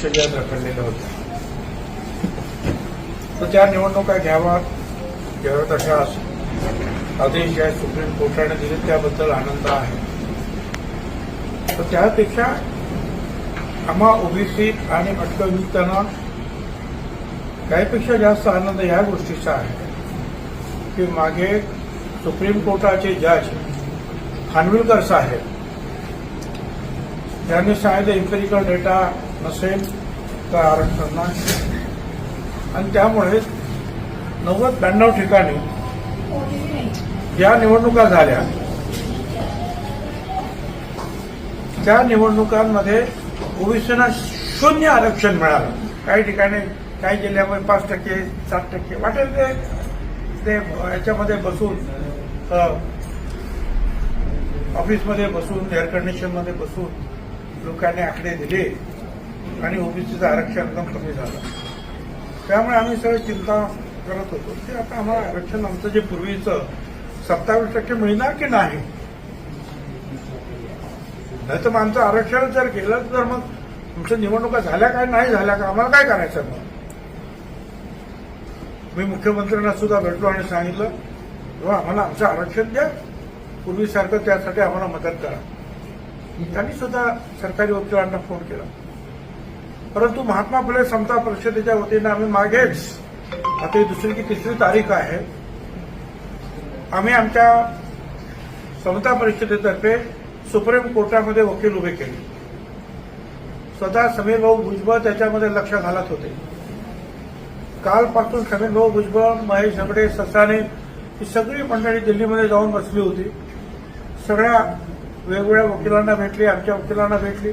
ज्या रखडलेल्या होत्या तर त्या निवडणुका घ्याव्यात अशा आदेश ज्या सुप्रीम कोर्टाने दिले त्याबद्दल आनंद आहे. तर त्यापेक्षा आम्हा ओबीसी आणि अटकविमुक्तांना त्यापेक्षा जास्त आनंद या गोष्टीचा आहे की मागे सुप्रीम कोर्टाचे जज खानविलकर साहेब यांनी सांगितलं इम्पेरिकल डेटा नसेल तर आरक्षण नाही, आणि त्यामुळे 90-92 ठिकाणी ज्या निवडणुका झाल्या त्या निवडणुकांमध्ये ओबीसींना 0 आरक्षण मिळालं. काही ठिकाणी काही जिल्ह्यामध्ये 5%, 7% वाटेल ते याच्यामध्ये बसून ऑफिसमध्ये बसून एअर कंडिशनमध्ये बसून लोकांनी आकडे दिले आणि ओबीसीचं आरक्षण एकदम कमी झालं. त्यामुळे आम्ही सगळं चिंता करत होतो की आता आम्हाला आरक्षण आमचं जे पूर्वीचं 27% मिळणार की नाही, नाही तर मग आमचं आरक्षण जर गेलं तर मग आमच्या निवडणुका झाल्या काय नाही झाल्या का आम्हाला काय करायचं. मग मी मुख्यमंत्र्यांना सुद्धा भेटलो आणि सांगितलं तेव्हा आम्हाला आमचं आरक्षण द्या पूर्वीसारखं, त्यासाठी आम्हाला मदत करा. त्यांनी सुद्धा सरकारी वकिलांना फोन केला. परंतु महात्मा फुले समता परिषदेच्या वतीनं आम्ही मागेच आता ही 2री की 3री तारीख आहे, आम्ही आमच्या समता परिषदेतर्फे सुप्रीम कोर्टामध्ये वकील उभे केले. स्वतः समीर भाऊ भुजबळ त्याच्यामध्ये लक्ष घालत होते. कालपासून समीर भाऊ भुजबळ, महेश झगडे, ससाणे ही सगळी मंडळी दिल्लीमध्ये जाऊन बसली होती. सगळ्या वेगवेगळ्या वकिलांना भेटली, आमच्या वकिलांना भेटली,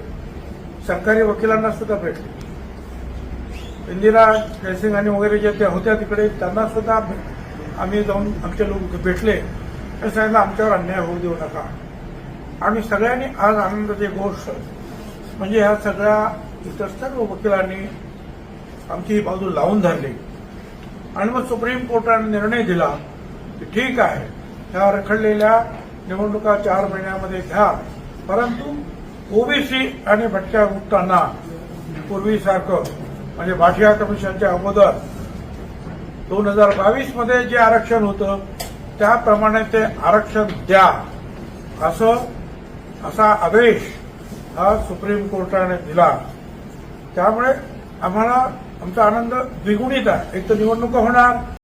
सरकारी वकिलांना सुद्धा भेटली. इंदिरा जयसिंग वगैरे जे त्या होत्या तिकडे त्यांना सुद्धा आम्ही जाऊन आमचे लोक भेटले आणि सांगितलं आमच्यावर अन्याय होऊ देऊ नका. आणि सगळ्यांनी आज आनंदाची गोष्ट म्हणजे ह्या सगळ्या इतर सर्व वकिलांनी आमची बाजू लावून धरली आणि मग सुप्रीम कोर्टाने निर्णय दिला की ठीक आहे, ह्या रखडलेल्या निवडणुका 4 महिन्यामध्ये घ्या, परंतु ओबीसी आणि भटक्या मुक्तांना पूर्वीसारखं म्हणजे भाटिया कमिशनच्या अगोदर 2022 मध्ये जे आरक्षण होतं त्याप्रमाणे ते आरक्षण द्या असा आदेश हा सुप्रीम कोर्टाने दिला. त्यामुळे आम्हाला आमचा आनंद द्विगुणित आहे. एक तर निवडणुका होणार,